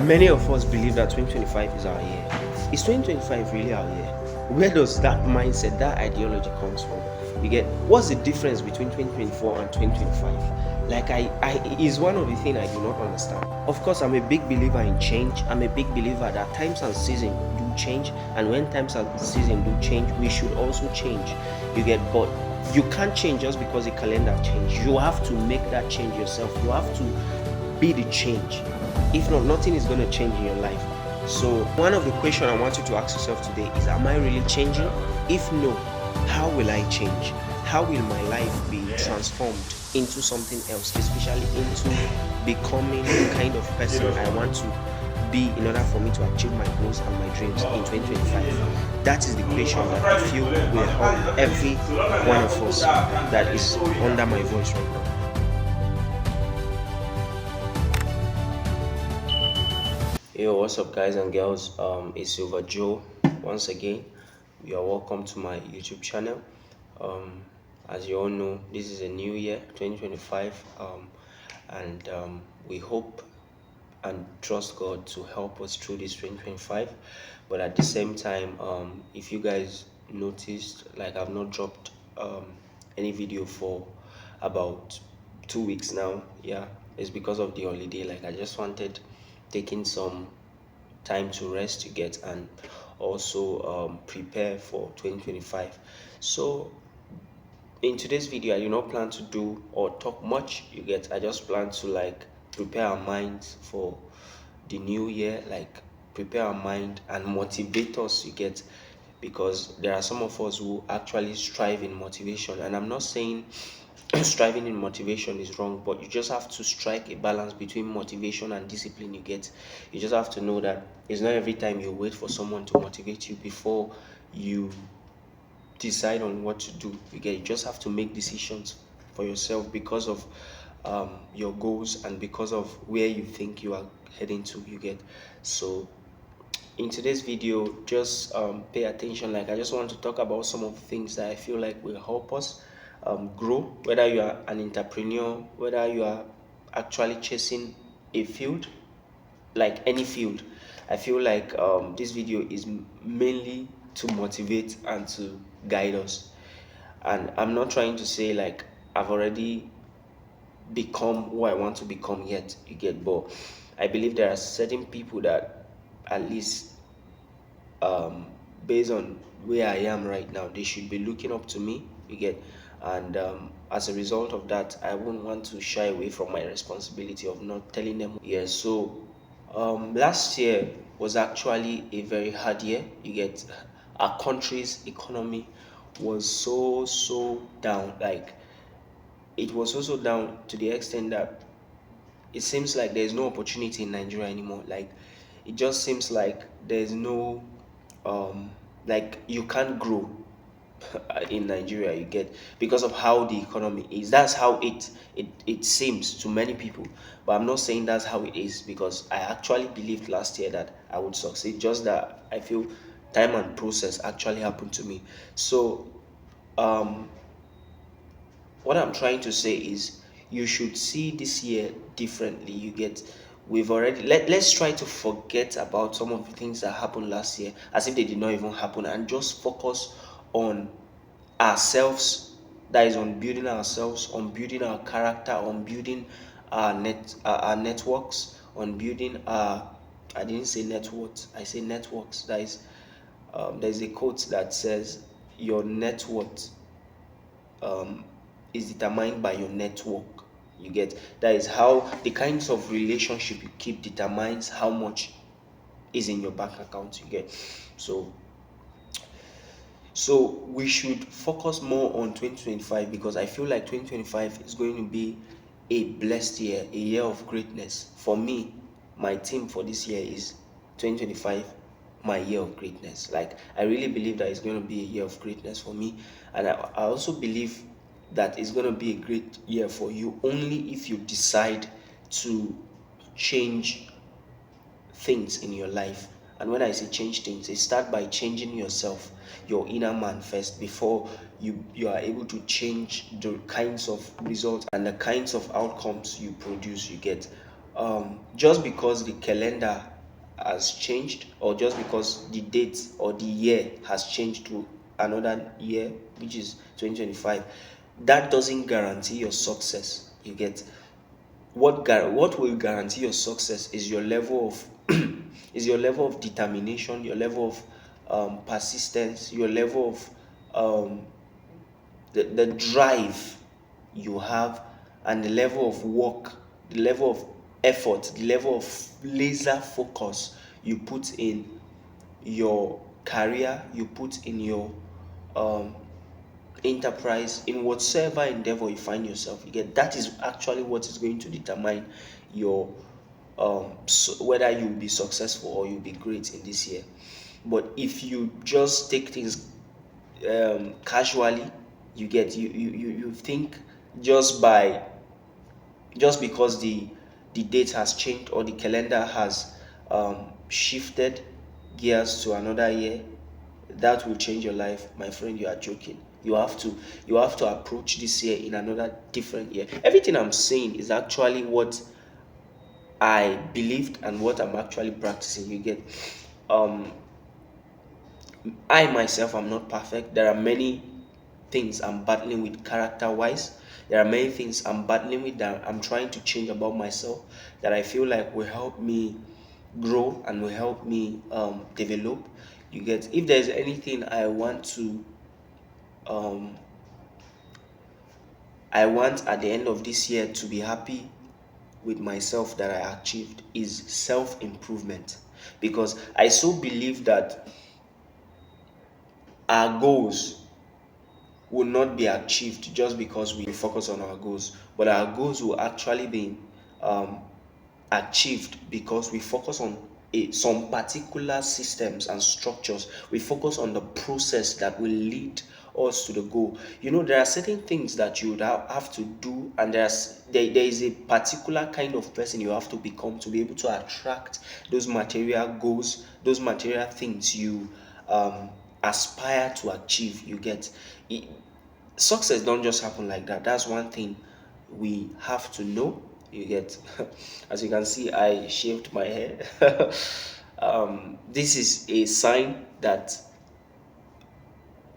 Many of us believe that 2025 is our year. Is 2025 really our year? Where does that mindset, that ideology comes from? You get what's the difference between 2024 and 2025? Like I is one of the things I do not understand. Of course, I'm a big believer in change. I'm a big believer that times and season do change, and when times and season do change, we should also change. You get, but you can't change just because the calendar changed. You have to make that change yourself. You have to be the change. If not, nothing is going to change in your life. So one of the questions I want you to ask yourself today is, am I really changing? If no, how will I change? How will my life be transformed into something else, especially into becoming the kind of person I want to be in order for me to achieve my goals and my dreams in 2025? That is the question that I feel will help every one of us that is under my voice right now. Yo, what's up, guys and girls? It's Silver Joe. Once again, you are welcome to my YouTube channel. As you all know, this is a new year, 2025, and we hope and trust God to help us through this 2025. But at the same time, if you guys noticed, like I've not dropped any video for about 2 weeks now. Yeah, it's because of the holiday. Like I just wanted taking some time to rest, you get, and also prepare for 2025. So in today's video, I do not plan to do or talk much, you get. I just plan to like prepare our minds for the new year, like prepare our mind and motivate us, you get, because there are some of us who actually strive in motivation, and I'm not saying striving in motivation is wrong, but you just have to strike a balance between motivation and discipline, you get. You just have to know that it's not every time you wait for someone to motivate you before you decide on what to do, you get. You just have to make decisions for yourself because of your goals and because of where you think you are heading to, you get. So in today's video, just pay attention. Like I just want to talk about some of the things that I feel like will help us grow, whether you are an entrepreneur, whether you are actually chasing a field, like any field. I feel like this video is mainly to motivate and to guide us. And I'm not trying to say like I've already become who I want to become yet, you get, but I believe there are certain people that, at least um, based on where I am right now, they should be looking up to me, you get. And as a result of that, I wouldn't want to shy away from my responsibility of not telling them. Yeah, so last year was actually a very hard year, you get. Our country's economy was so down. Like it was also down to the extent that it seems like there's no opportunity in Nigeria anymore. Like it just seems like there's no um like you can't grow in Nigeria, you get, because of how the economy is. That's how it seems to many people. But I'm not saying that's how it is, because I actually believed last year that I would succeed. Just that I feel time and process actually happened to me. So um what I'm trying to say is you should see this year differently, you get. We've already let's try to forget about some of the things that happened last year as if they did not even happen, and just focus on ourselves. That is on building ourselves, on building our character, on building our networks, on building our, I didn't say net worth, I say networks. That is there's a quote that says your net worth is determined by your network, you get. That is how the kinds of relationship you keep determines how much is in your bank account, you get. So we should focus more on 2025, because I feel like 2025 is going to be a blessed year, a year of greatness for me. My theme for this year is 2025, my year of greatness. Like I really believe that it's going to be a year of greatness for me, and I also believe that it's going to be a great year for you, only if you decide to change things in your life. And when I say change things, it start by changing yourself, your inner man first, before you are able to change the kinds of results and the kinds of outcomes you produce, you get. just because the calendar has changed, or just because the date or the year has changed to another year, which is 2025, that doesn't guarantee your success. You get what will guarantee your success is your level of is your level of determination, your level of persistence, your level of the drive you have, and the level of work, the level of effort, the level of laser focus you put in your career, you put in your um, enterprise, in whatsoever endeavor you find yourself. You get that is actually what is going to determine your whether you'll be successful or you'll be great in this year. But if you just take things casually, you think just by just because the date has changed or the calendar has shifted gears to another year, that will change your life. My friend, you are joking. You have to approach this year in another different year. Everything I'm saying is actually what I believed and what I'm actually practicing. You get um I myself am not perfect. There are many things I'm battling with character wise. There are many things I'm battling with that I'm trying to change about myself, that I feel like will help me grow and will help me develop. You get, if there's anything um, I want at the end of this year to be happy with myself that I achieved, is self improvement. Because I so believe that our goals will not be achieved just because we focus on our goals, but our goals will actually be um, achieved because we focus on some particular systems and structures. We focus on the process that will lead us to the goal. There are certain things that you would have to do, and there is a particular kind of person you have to become to be able to attract those material goals, those material things you aspire to achieve. You get it. Success don't just happen like that. That's one thing we have to know. You get, as you can see, I shaved my hair. This is a sign that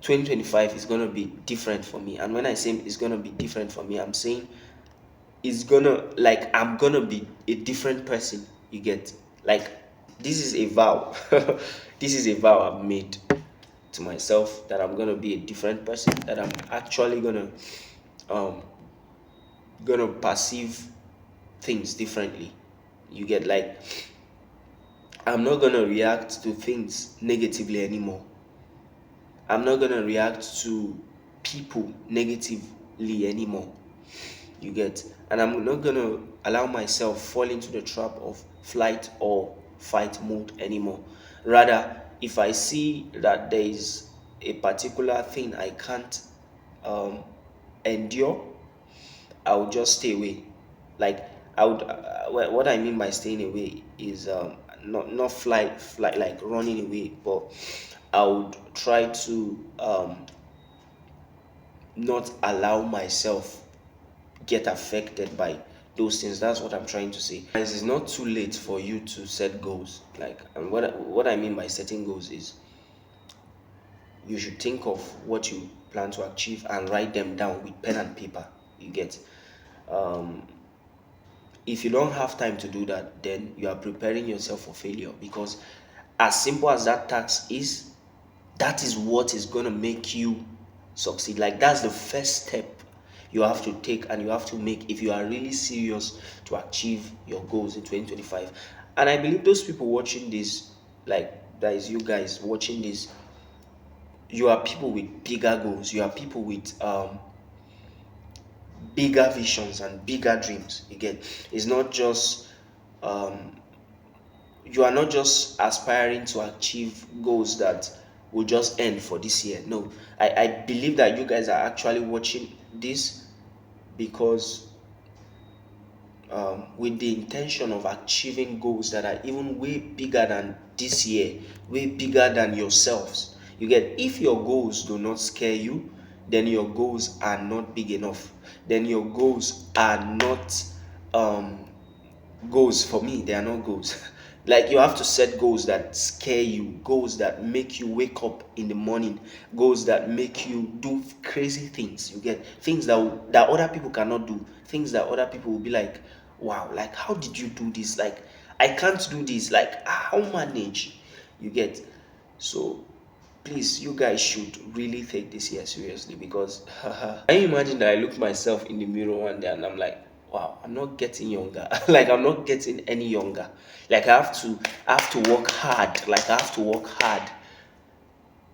2025 is going to be different for me. And when I say it's going to be different for me, I'm saying I'm going to be a different person. You get, like, this is a vow. This is a vow I've made to myself, that I'm going to be a different person, that I'm actually um, going to perceive things differently. You get, like, I'm not going to react to things negatively anymore. I'm not going to react to people negatively anymore. You get, and I'm not going to allow myself fall into the trap of flight or fight mode anymore. Rather, if I see that there is a particular thing I can't um, endure, I would just stay away. Like, I would, what I mean by staying away is not fly like running away, but I would try to not allow myself get affected by those things. That's what I'm trying to say. Guys, it's not too late for you to set goals. Like, and what I mean by setting goals is you should think of what you plan to achieve and write them down with pen and paper. You get, um, if you don't have time to do that, then you are preparing yourself for failure. Because as simple as that task is, that is what is going to make you succeed. Like, that's the first step you have to take and you have to make if you are really serious to achieve your goals in 2025. And I believe those people watching this, like, that is you guys watching this, you are people with bigger goals. You are people with bigger visions and bigger dreams. Again, it's not just um, you are not just aspiring to achieve goals that will just end for this year. No, I believe that you guys are actually watching this because with the intention of achieving goals that are even way bigger than this year, way bigger than yourselves. You get, if your goals do not scare you, then your goals are not big enough. Then your goals are not goals for me, they are not goals. Like, you have to set goals that scare you, goals that make you wake up in the morning, goals that make you do crazy things. You get things that other people cannot do, things that other people will be like, wow, like, how did you do this? Like, I can't do this. Like, how manage? You get. So please, you guys should really take this here seriously, because can you imagine that I look myself in the mirror one day and I'm like, wow, I'm not getting younger. Like, I'm not getting any younger. Like, I have to work hard. Like, I have to work hard.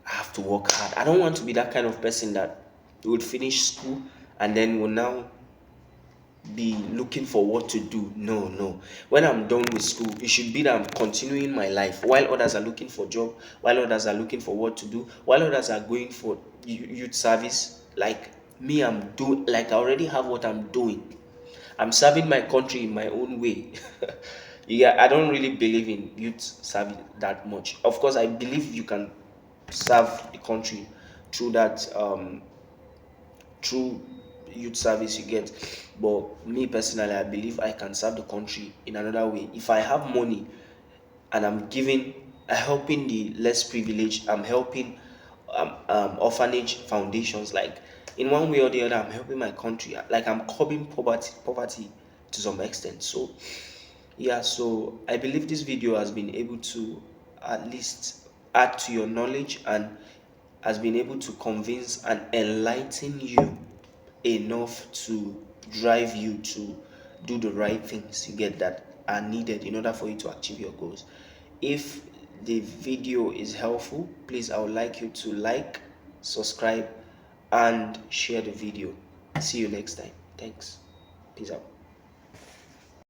I have to work hard. I don't want to be that kind of person that would finish school and then will now be looking for what to do. No, no. When I'm done with school, it should be that I'm continuing my life while others are looking for job, while others are looking for what to do, while others are going for youth service. Like me, like I already have what I'm doing. I'm serving my country in my own way. Yeah, I don't really believe in youth service that much. Of course, I believe you can serve the country through that through youth service you get. But me personally, I believe I can serve the country in another way. If I have money and I'm giving, helping the less privileged, I'm helping orphanage foundations, like in one way or the other, I'm helping my country. Like, I'm curbing poverty to some extent. So yeah, so I believe this video has been able to at least add to your knowledge, and has been able to convince and enlighten you enough to drive you to do the right things you get that are needed in order for you to achieve your goals. If the video is helpful, please, I would like you to like, subscribe, and share the video. See you next time. Thanks. Peace out.